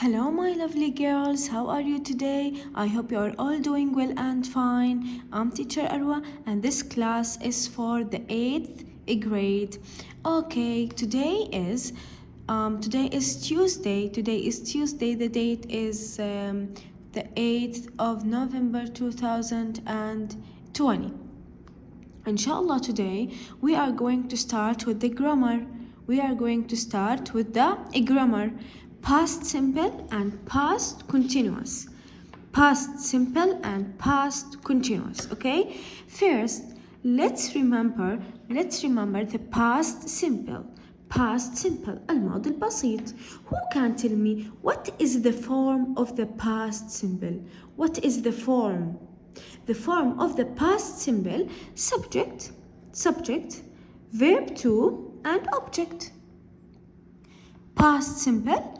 Hello, my lovely girls. How are you today? I hope you are all doing well and fine. I'm teacher Arwa, and this class is for the 8th grade. Okay, today is Tuesday. Today is Tuesday. The date is the 8th of November 2020. Inshallah, today we are going to start with the grammar. We are going to start with the grammar. Past simple and past continuous. Past simple and past continuous. Okay? First, let's remember the past simple. Past simple, الماضي البسيط. Who can tell me what is the form of the past simple? What is the form? The form of the past simple: subject, verb to, and object. Past simple,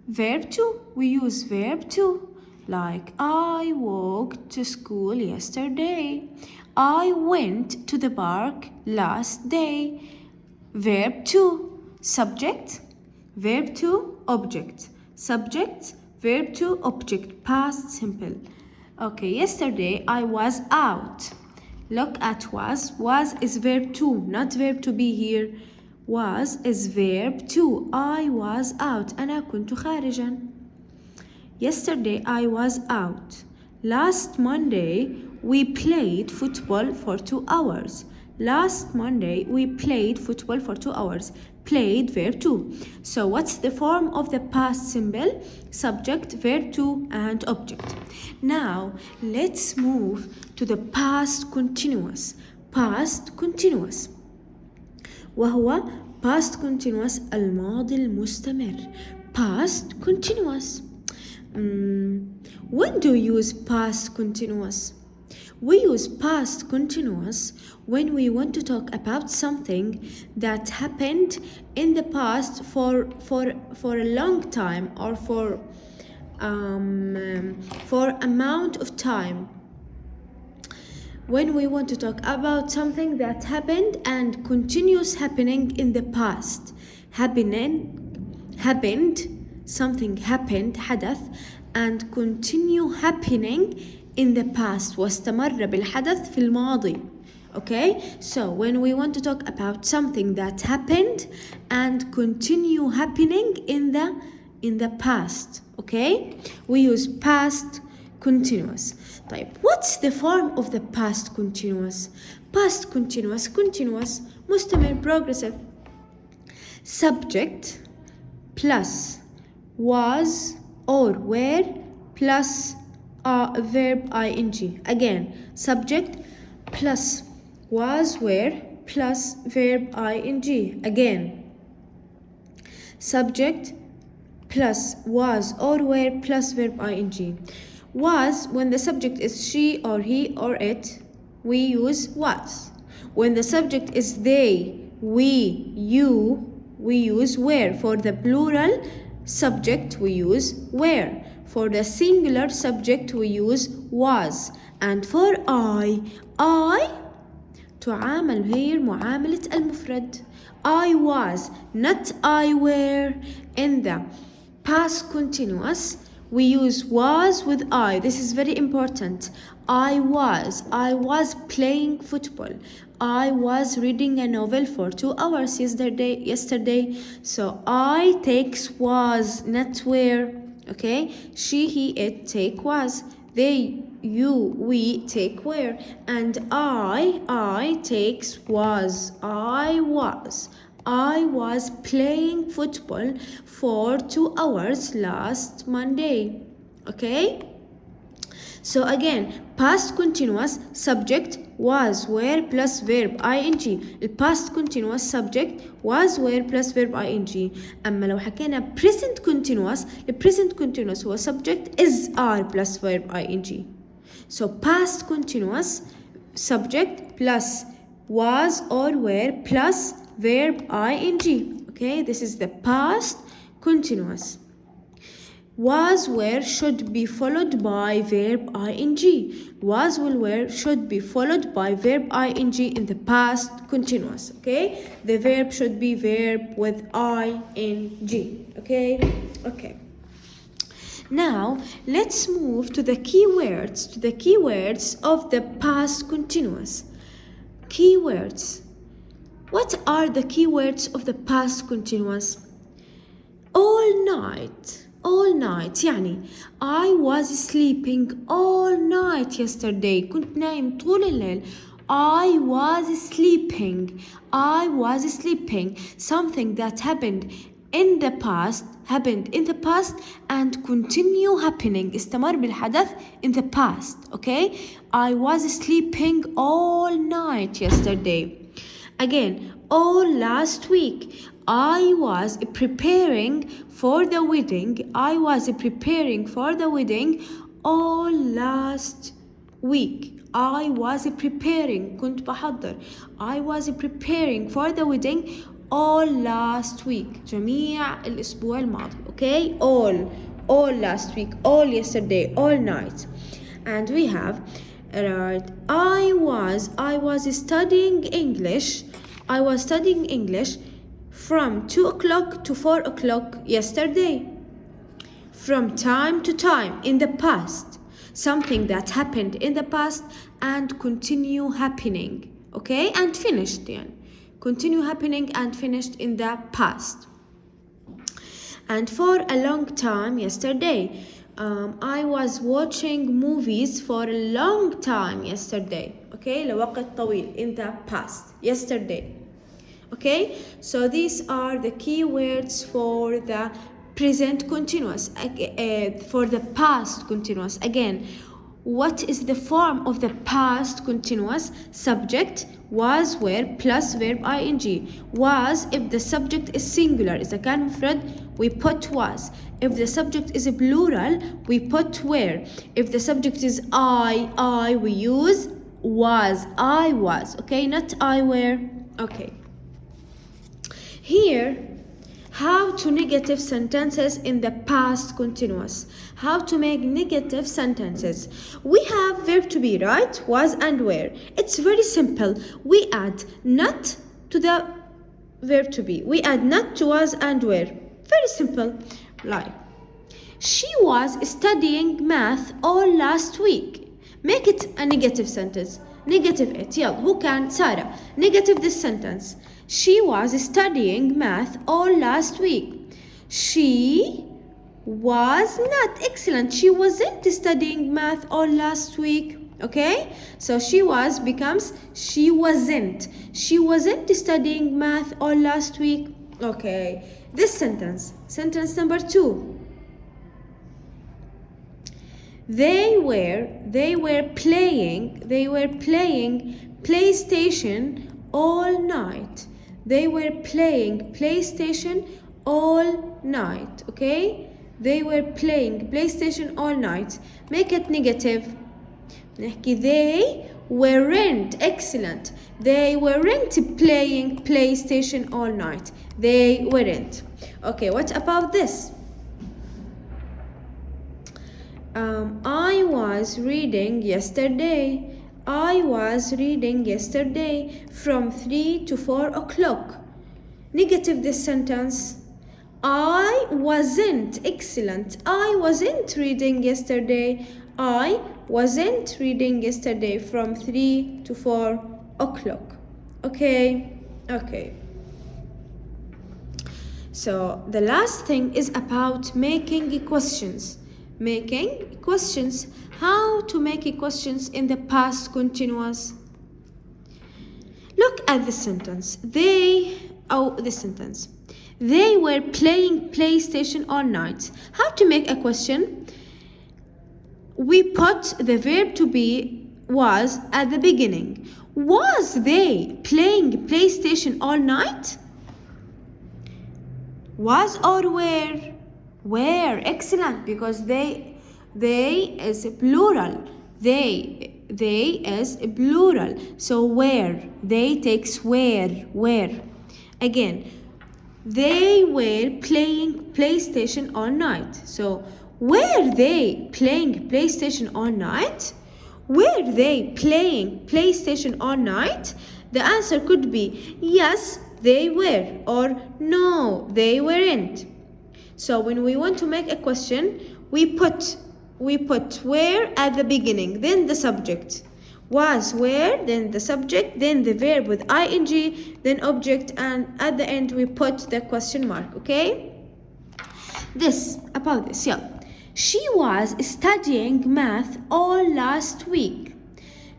verb to. We use verb to. Like, I walked to school yesterday. I went to the park last day. Verb to. Subject, verb to, object. Subject, verb to, object. Past simple. Okay, yesterday I was out. Look at was. Was is verb to, not verb to be here. Was is verb to. I was out. أنا كنت خارجا. Yesterday I was out. Last Monday we played football for 2 hours. Last Monday we played football for 2 hours. Played, verb to. So what's the form of the past simple? Subject, verb to, and object. Now let's move to the past continuous. Past continuous. وهو past continuous الماضي المستمر. Past continuous. When do you use past continuous? We use past continuous when we want to talk about something that happened in the past for a long time, or for amount of time. When we want to talk about something that happened and continues happening in the past. Something happened, حدث, and continue happening in the past. واستمر بالحدث في الماضي. Okay, so when we want to talk about something that happened and continue happening in the past, okay, we use past continuous. طيب, what's the form of the past continuous? Past continuous, مستمر, progressive. Subject plus was or were plus verb ing. Again, subject plus was, were, plus verb ing. Again, subject plus was or were plus verb ing. Was, when the subject is she or he or it, we use was. When the subject is they, we, you, we use were. For the plural subject, we use were. For the singular subject, we use was. And for I تعامل غير معاملة المفرد. I was, not I were. In the past continuous, we use was with I. This is very important. I was playing football. I was reading a novel for 2 hours yesterday. So I takes was, not were. Okay, she, he, it take was. They, you, we take were. And I takes was. I was playing football for 2 hours last Monday. Okay, so again, past continuous, subject was, were, plus verb ing. The past continuous subject was, were, plus verb ing. أما لو حكينا present continuous, the present continuous هو subject is are plus verb ing. So past continuous, subject plus was or were plus verb ing. Okay, this is the past continuous. Was, were should be followed by verb ing. Was, will, were should be followed by verb ing in the past continuous. Okay, the verb should be verb with ing. Okay. Now, let's move to the keywords of the past continuous. Keywords. What are the keywords of the past continuous? All night. يعني I was sleeping all night yesterday. كنت نايم طول الليل. I was sleeping. Something that happened in the past and continue happening. استمر بالحدث in the past. Okay? I was sleeping all night yesterday. Again, all last week. I was preparing for the wedding all last week. I was preparing كنت بحضر. I was preparing for the wedding all last week. جميع الأسبوع الماضي. Okay? All last week, all yesterday, all night. And we have I was studying English. I was studying English from 2 o'clock to 4 o'clock yesterday. From time to time in the past. Something that happened in the past and continue happening. Okay? And finished then. Continue happening and finished in the past. And for a long time yesterday. I was watching movies for a long time yesterday. Okay? لوقت طويل in the past. Yesterday. Okay? So these are the keywords for the present continuous. For the past continuous. Again, what is the form of the past continuous? Subject, was, were, plus verb ing. Was, if the subject is singular, إذا كان مفرد, we put was. If the subject is plural, we put were. If the subject is I, we use was. I was. Okay, not I were. Okay. Here, how to negative sentences in the past continuous. How to make negative sentences. We have verb to be, right? Was and were. It's very simple. We add not to the verb to be. We add not to was and were. Very simple. Like, she was studying math all last week. Make it a negative sentence. Negative it. يلا, who can? Sarah. Negative this sentence. She was studying math all last week. She was not. Excellent. She wasn't studying math all last week. Okay? So she was becomes she wasn't. She wasn't studying math all last week. Okay. This sentence. Sentence number 2. They were playing PlayStation all night. They were playing PlayStation all night. Okay? They were playing PlayStation all night. Make it negative. نحكي they weren't. Excellent. They weren't playing PlayStation all night. They weren't. Okay, what about this? I was reading yesterday. I was reading yesterday from 3 to 4 o'clock. Negative this sentence. I wasn't. Excellent. I wasn't reading yesterday. I wasn't reading yesterday from 3 to 4 o'clock. Okay? Okay. So the last thing is about making questions. Making questions. How to make questions in the past continuous? Look at the sentence. This sentence. They were playing PlayStation all night. How to make a question? We put the verb to be was at the beginning. Was they playing PlayStation all night? Was or were? Were. Excellent, because they is plural. They is plural. So were. They takes were. Again, they were playing PlayStation all night. So were they playing PlayStation all night? Were they playing PlayStation all night? The answer could be yes, they were, or no, they weren't. So when we want to make a question, we put where at the beginning, then the subject. Was where, then the subject, then the verb with ing, then object, and at the end we put the question mark, okay? About this, yeah. She was studying math all last week.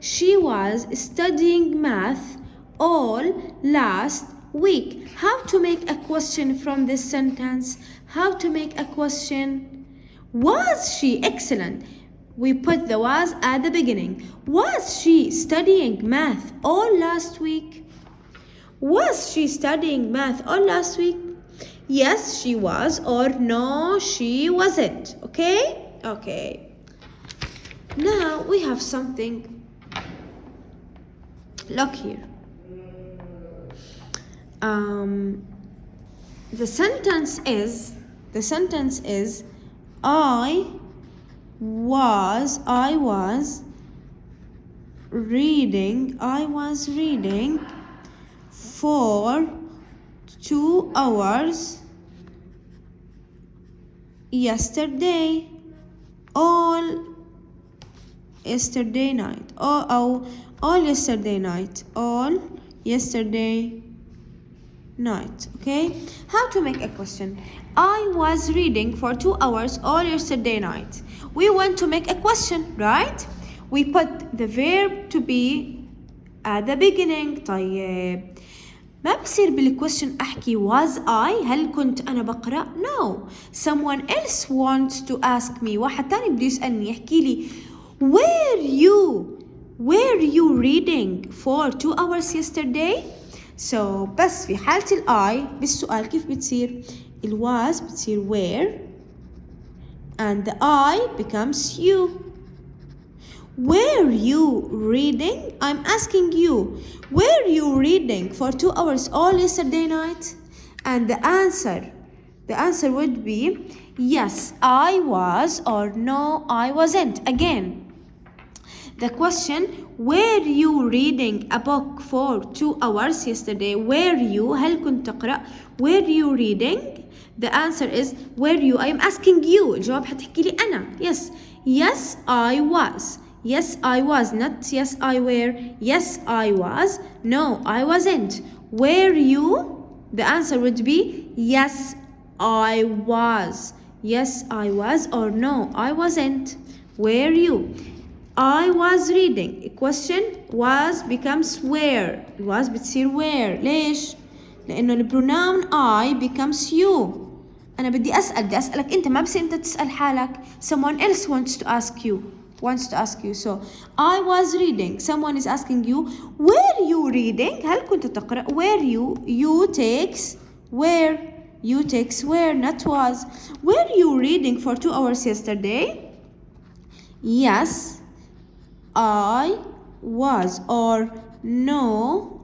She was studying math all last week. How to make a question from this sentence? How to make a question? Was she? Excellent. We put the was at the beginning. Was she studying math all last week? Was she studying math all last week? Yes, she was, or no, she wasn't. Okay? Okay. Now we have something. Look here. The sentence is I was reading for 2 hours yesterday, all yesterday night, all yesterday night. Okay, how to make a question? I was reading for 2 hours all yesterday night. We want to make a question, right? We put the verb to be at the beginning. طيب ما بصير بالquestion أحكي was I؟ هل كنت أنا بقرأ؟ No. Someone else wants to ask me. واحد تاني بده يسألني يحكي لي were you reading for 2 hours yesterday? So بس في حالة الI بالسؤال كيف بتصير؟ was بتصير where and the I becomes you. Were you reading? I'm asking you. Were you reading for 2 hours all yesterday night? And the answer would be yes, I was, or no, I wasn't. Again, the question, were you reading a book for 2 hours yesterday? Were you? هل كنت تقرأ? Were you reading? The answer is were you. I am asking you. الجواب حتحكي لي أنا. Yes, I was. Yes, I was. Not yes, I were. Yes, I was. No, I wasn't. Were you? The answer would be yes, I was. Yes, I was, or no, I wasn't. Were you? I was reading. A question was becomes where. was بتصير where. ليش؟ لأنه البروناون I becomes you. أنا بدي أسألك أنت، ما بصير أنت تسأل حالك. Someone else wants to ask you. So I was reading. Someone is asking you, were you reading? هل كنت تقرأ؟ Were you takes where. You takes where, not was. Were you reading for 2 hours yesterday? Yes, I was, or no,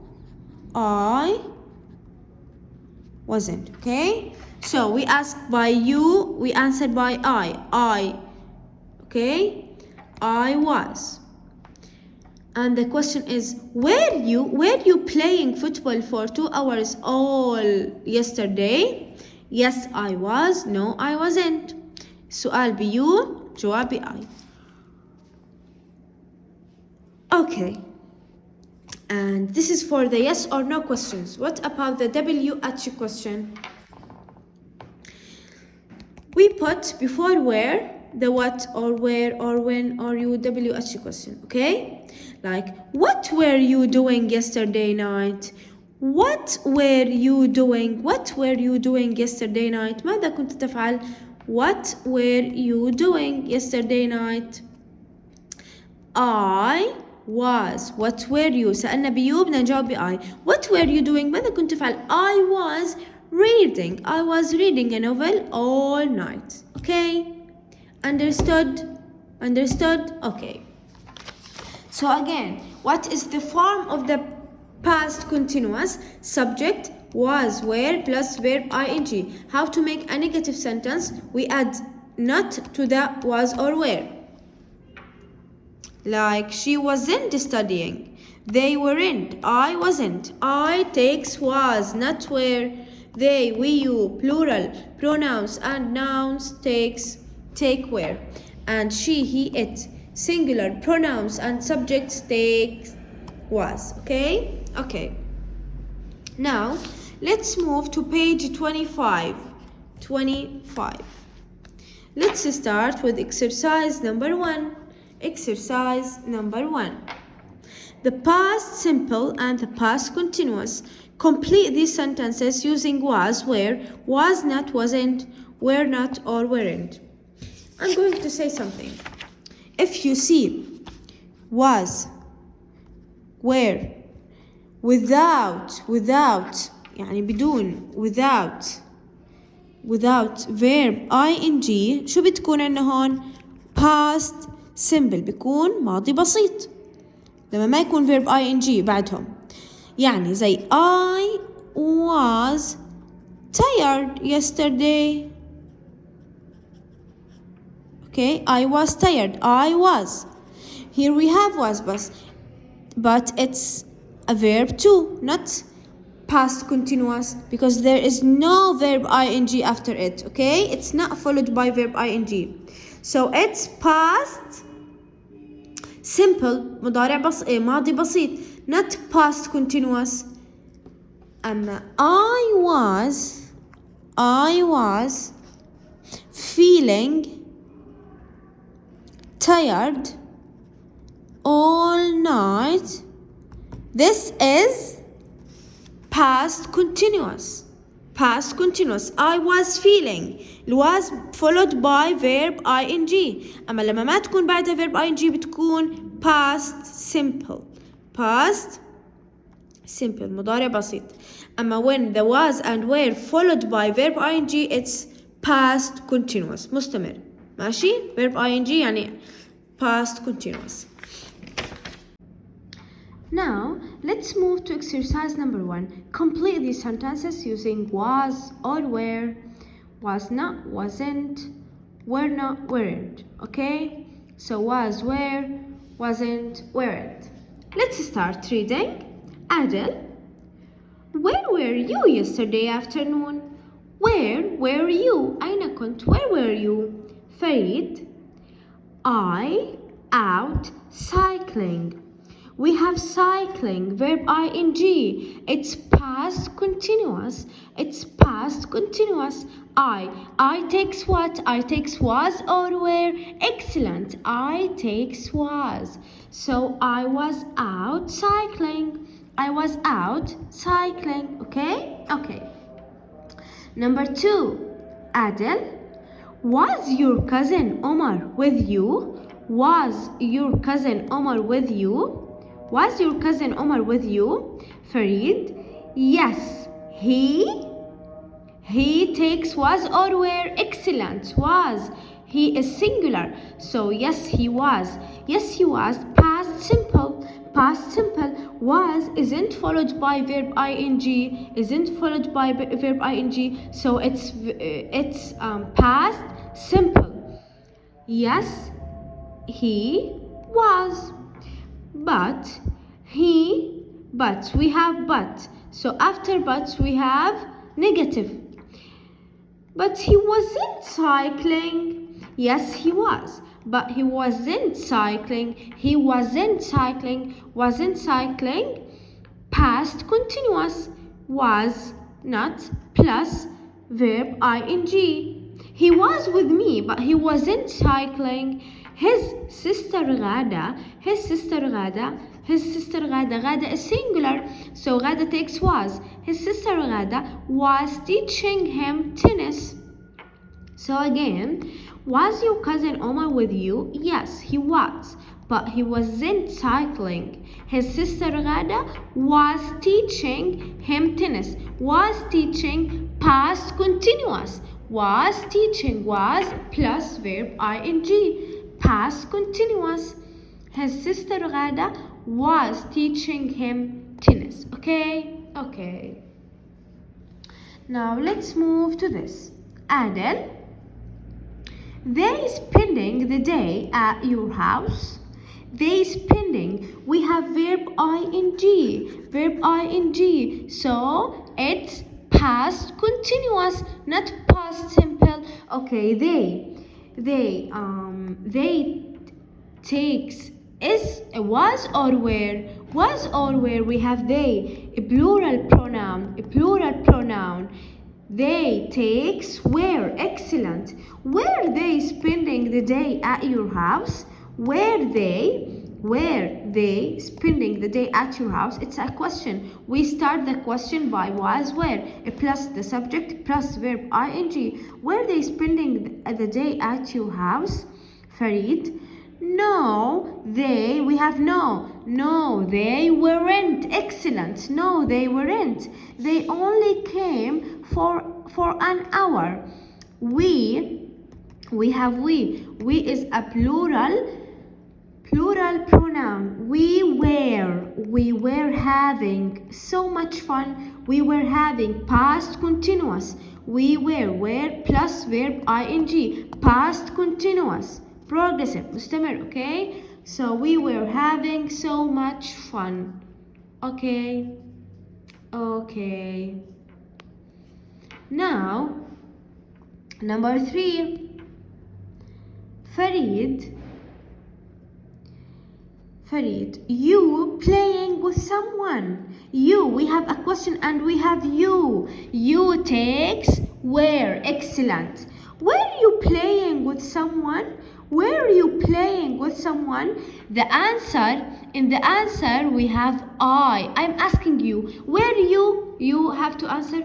I wasn't. Okay, so we asked by you, we answered by I. Okay, I was. And the question is, were you playing football for 2 hours all yesterday? Yes, I was. No, I wasn't. سؤال بيو، جواب I. Okay. And this is for the yes or no questions. What about the WH question? We put before where the what or where or when or you WH question, okay? Like, what were you doing yesterday night? What were you doing? What were you doing yesterday night? ماذا كنت تفعل? What were you doing yesterday night? I was. What were you? سألنا بيو بدنا نجاوب بI. What were you doing? ماذا كنت تفعل? I was reading. I was reading a novel all night. Okay? Understood? Okay. So again, what is the form of the past continuous? Subject was, were plus verb ing. How to make a negative sentence? We add not to the was or were. Like, she wasn't studying. They weren't. I wasn't. I takes was, not were. they, we, you, plural, pronouns and nouns take were. And she, he, it, singular, pronouns and subjects take was. Okay? Okay. Now, let's move to page 25. 25. Let's start with exercise number 1. Exercise number 1. The past simple and the past continuous. Complete these sentences using was, were, was not, wasn't, were not, or weren't. I'm going to say something. If you see was, were, without يعني بدون without verb ing شو بتكون عندنا هون؟ past simple بيكون ماضي بسيط لما ما يكون verb ing بعدهم. يعني زي I was tired yesterday. Okay, I was tired. I was. Here we have was, but it's a verb too, not past continuous, because there is no verb ing after it. Okay, it's not followed by verb ing. So it's past simple ماضي بسيط, not past continuous. أما I was feeling tired all night. This is past continuous. Past continuous. I was feeling. was followed by verb ing. أما لما ما تكون بعدها verb ing بتكون past simple. Past simple مضارع بسيط. أما when the was and were followed by verb ing it's past continuous مستمر. ماشي؟ verb ing يعني past continuous. Now, let's move to exercise number 1. Complete these sentences using was or were, was not, wasn't, were not, weren't. Okay? So was, were, wasn't, weren't. Let's start reading. Adel, where were you yesterday afternoon? Where were you? أين كنت? Where were you? Farid, I out cycling. We have cycling, verb ing. It's past continuous. It's past continuous. I takes what? I takes was or were. Excellent. I takes was. So I was out cycling. I was out cycling. Okay? Okay. Number 2. Adel, was your cousin Omar with you? Was your cousin Omar with you? Was your cousin Omar with you? Farid, yes, he takes was or were. Excellent. Was. He is singular. So yes, he was. Yes, he was. Past simple. Past simple. Was isn't followed by verb ing. Isn't followed by verb ing. So it's past simple. Yes, he was. But we have but. So after but we have negative. But he wasn't cycling. Yes, he was. But he wasn't cycling. He wasn't cycling. Wasn't cycling. Past continuous. Was not plus verb ing. He was with me, but he wasn't cycling. His sister Ghada is singular, so Ghada takes was. His sister Ghada was teaching him tennis. So again, was your cousin Omar with you? Yes, he was, but he wasn't cycling. His sister Ghada was teaching him tennis. Was teaching past continuous. Was teaching was plus verb ing. Past continuous. His sister Ghada was teaching him tennis. Okay? Okay. Now let's move to this. Adel, they spending the day at your house. They spending. We have verb ing. Verb ing. So it's past continuous, not past simple. Okay, they takes is a was or where. Was or where, we have they, a plural pronoun, They takes where. Excellent. Were they spending the day at your house? Were they spending the day at your house? It's a question. We start the question by was where, plus the subject plus verb ing. Were they spending the day at your house? Farid. No, we have no. No, they weren't. Excellent. No, they weren't. They only came for an hour. We have we. We is a plural pronoun. We were having so much fun. We were having past continuous. We were plus verb ing. Past continuous. Progressive, مستمر, okay? So we were having so much fun. Okay. Now, number 3. Farid, you playing with someone. We have a question and we have you. You takes where. Excellent. Were you playing with someone? Were you playing with someone? In the answer we have I. I'm asking you, were you? You have to answer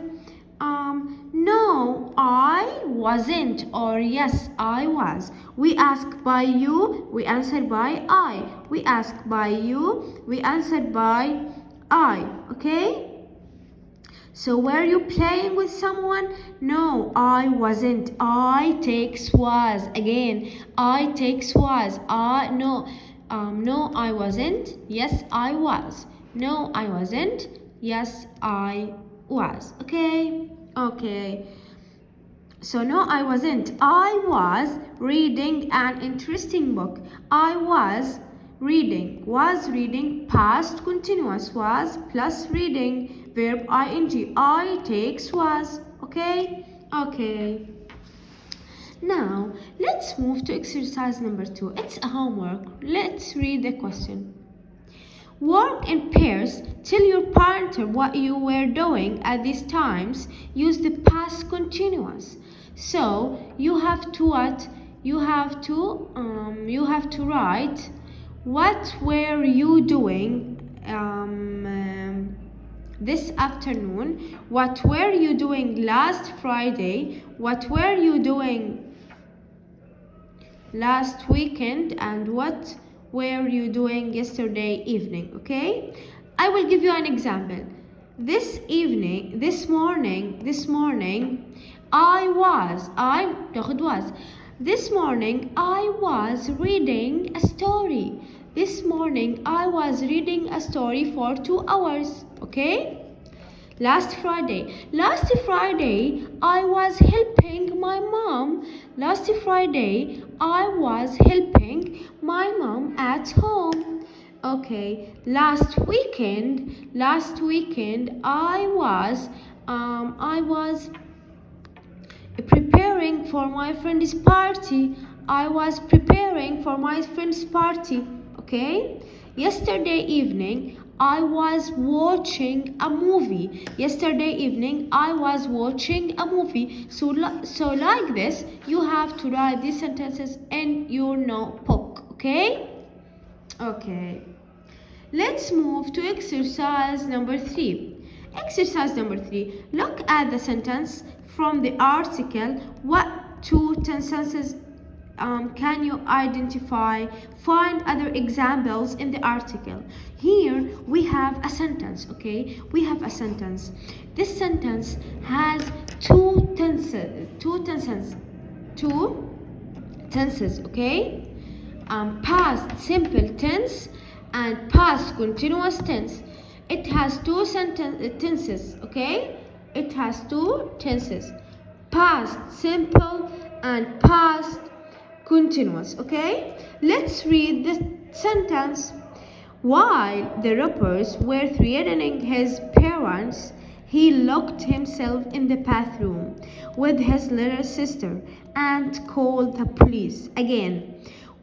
no, I wasn't, or yes, I was. We ask by you, we answer by I. We ask by you, we answer by I. Okay? So were you playing with someone? No, I wasn't. I takes was. Again, I takes was. No, I wasn't. Yes, I was. No, I wasn't. Yes, I was. Okay. So no, I wasn't. I was reading an interesting book. I was reading. Past continuous. Was plus reading. Verb ing. I takes was. Okay. Now let's move to exercise number 2. It's a homework. Let's read the question. Work in pairs. Tell your partner what you were doing at these times. Use the past continuous. So you have to what? You have to write what were you doing this afternoon. What were you doing last Friday? What were you doing last weekend? And what were you doing yesterday evening? Okay, I will give you an example. This morning I was reading a story. This morning I was reading a story for 2 hours. Okay. Last Friday I was helping my mom. Last Friday I was helping my mom at home. Okay. Last weekend I was preparing for my friend's party. Okay. Yesterday evening I was watching a movie. So like this, you have to write these sentences in your notebook. Okay. Let's move to exercise number 3. Look at the sentence from the article. What 2 sentences can you identify? Find other examples in the article. Here we have a sentence. Okay, we have a sentence. This sentence has two tenses. Okay, past simple tense and past continuous tense. It has two tenses. Okay, it has 2 tenses: past simple and past continuous. Okay, let's read the sentence. While the robbers were threatening his parents, he locked himself in the bathroom with his little sister and called the police. Again,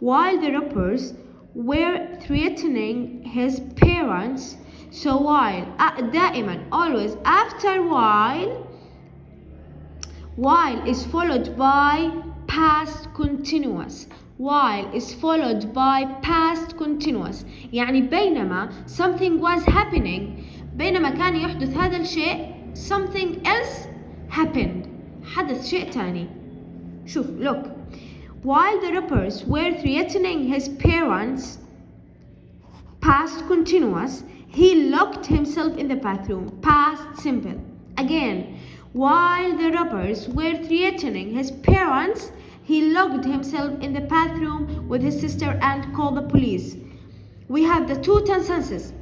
while the robbers were threatening his parents. So while دائما always after while is followed by past continuous. While is followed by past continuous. يعني بينما something was happening, بينما كان يحدث هذا الشيء, something else happened. حدث شيء تاني. شوف, look. While the robbers were threatening his parents, past continuous, he locked himself in the bathroom, past simple. Again, while the robbers were threatening his parents, he locked himself in the bathroom with his sister and called the police. We have the two tenses.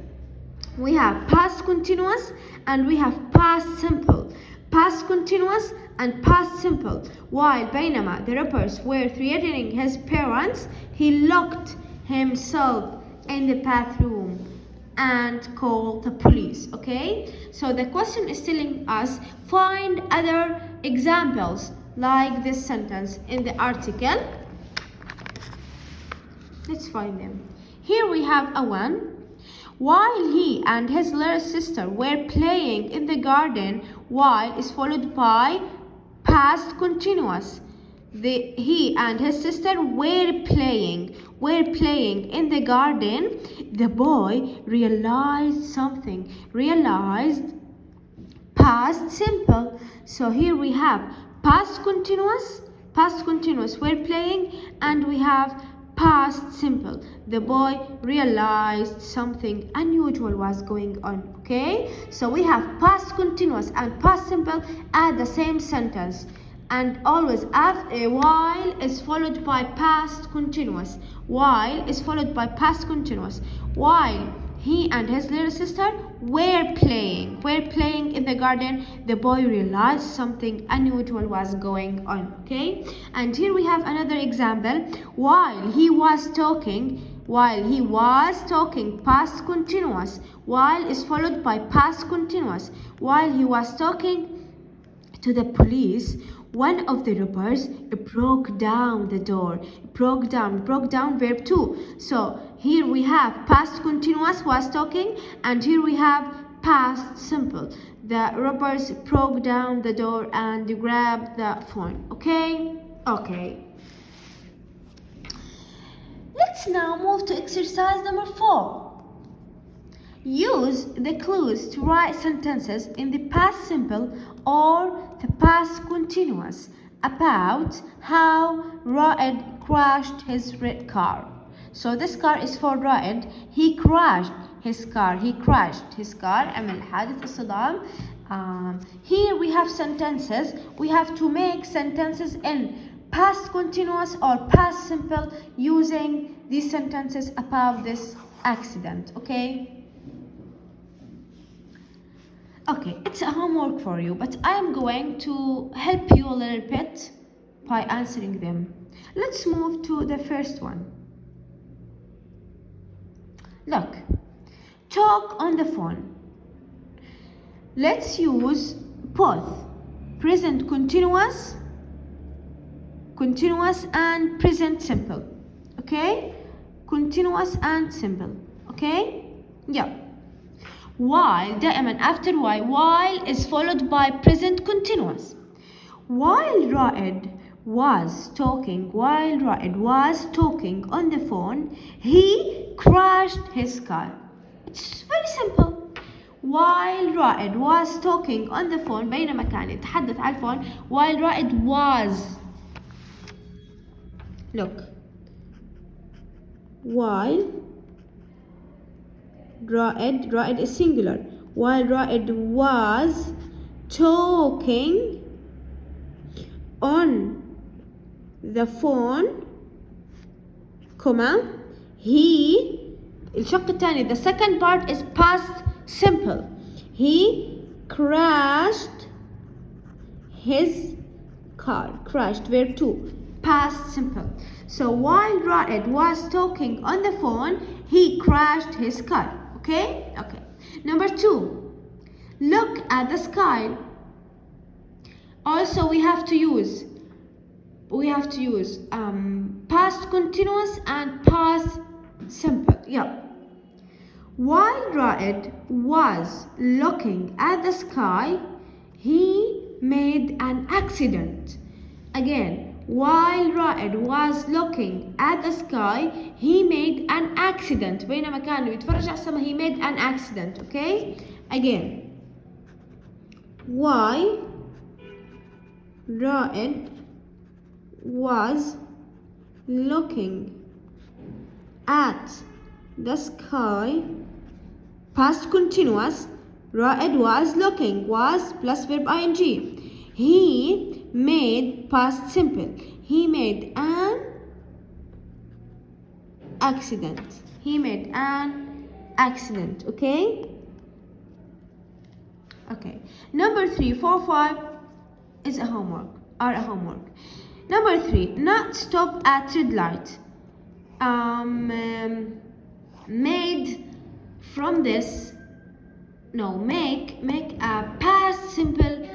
We have past continuous and we have past simple. Past continuous and past simple. While بينما the robbers were threatening his parents, he locked himself in the bathroom and called the police. Okay, so the question is telling us find other examples like this sentence in the article. Let's find them. Here we have a one. While he and his little sister were playing in the garden, while is followed by past continuous. He and his sister were playing in the garden. The boy realized something. Realized past simple. So here we have past continuous, were playing, and we have past simple. The boy realized something unusual was going on. Okay, so we have past continuous and past simple at the same sentence, and always after while is followed by past continuous. While is followed by past continuous. While he and his little sister were playing in the garden, the boy realized something unusual was going on. Okay, and here we have another example. While he was talking, past continuous. While is followed by past continuous. While he was talking to the police, one of the robbers broke down the door. Broke down verb 2. So here we have past continuous was talking, and here we have past simple. The robbers broke down the door and grabbed the phone. Okay. Let's now move to exercise number 4. Use the clues to write sentences in the past simple or the past continuous about how Raed crashed his red car. So this car is for Raed. He crashed his car. عمل حادث الصدام. Here we have sentences. We have to make sentences in past continuous or past simple using these sentences about this accident. Okay, it's a homework for you, but I am going to help you a little bit by answering them. Let's move to the first one. Look, talk on the phone. Let's use both present continuous and present simple. Okay, continuous and simple. Okay, yeah. While دائما after while is followed by present continuous. While Raed was talking on the phone, he crashed his car. It's very simple. While Raed was talking on the phone, بينما كان يتحدث على الفون, while Raed was. Look, while Raed is singular. While Raed was talking on the phone, he الشق الثاني, the second part is past simple. He crashed his car. Crashed, verb 2, past simple. So while Raed was talking on the phone, he crashed his car. Okay. Number 2. Look at the sky. Also, we have to use past continuous and past simple. Yeah. While Raed was looking at the sky, he made an accident. Again, while Raed was looking at the sky, he made an accident. بينما كان يتفرج على السماء, he made an accident. Okay? Again. While Raed was looking at the sky, past continuous, Raed was looking, was plus verb ing. He made past simple. He made an accident. He made an accident. Okay? Okay. Number 3, 4, 5 is a homework. Number 3, not stop at red light. Made from this, no, make a past simple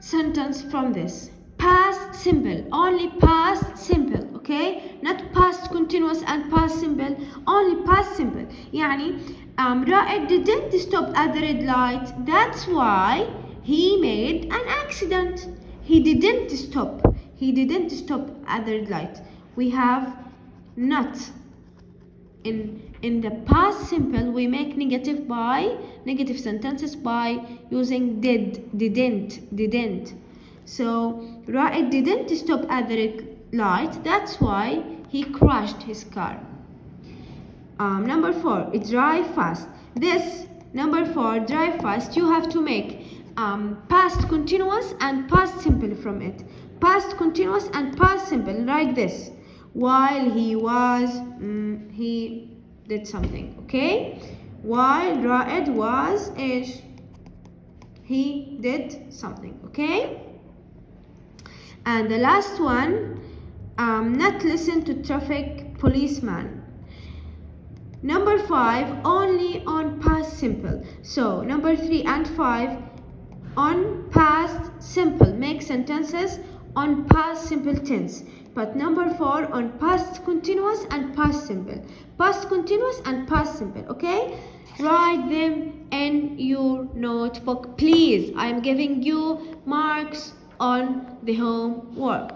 sentence from this. Past simple, only past simple, okay? Not past continuous and past simple, only past simple. يعني Raed didn't stop at the red light, that's why he made an accident. He didn't stop at the red light. We have not. In the past simple, we make negative sentences by using didn't. So Raed didn't stop at the red light, that's why he crashed his car. Number 4, drive fast. This number 4, drive fast, you have to make past continuous and past simple from it. Past continuous and past simple, like this. While he was, he did something, okay? While Raed was, he did something, okay? And the last one, not listen to traffic policeman. Number 5, only on past simple. So number 3 and 5 on past simple, make sentences on past simple tense. But number 4 on past continuous and past simple. Past continuous and past simple, okay? Write them in your notebook, please. I am giving you marks on the homework.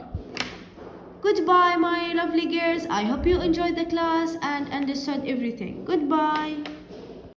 Goodbye, my lovely girls. I hope you enjoyed the class and understood everything. Goodbye.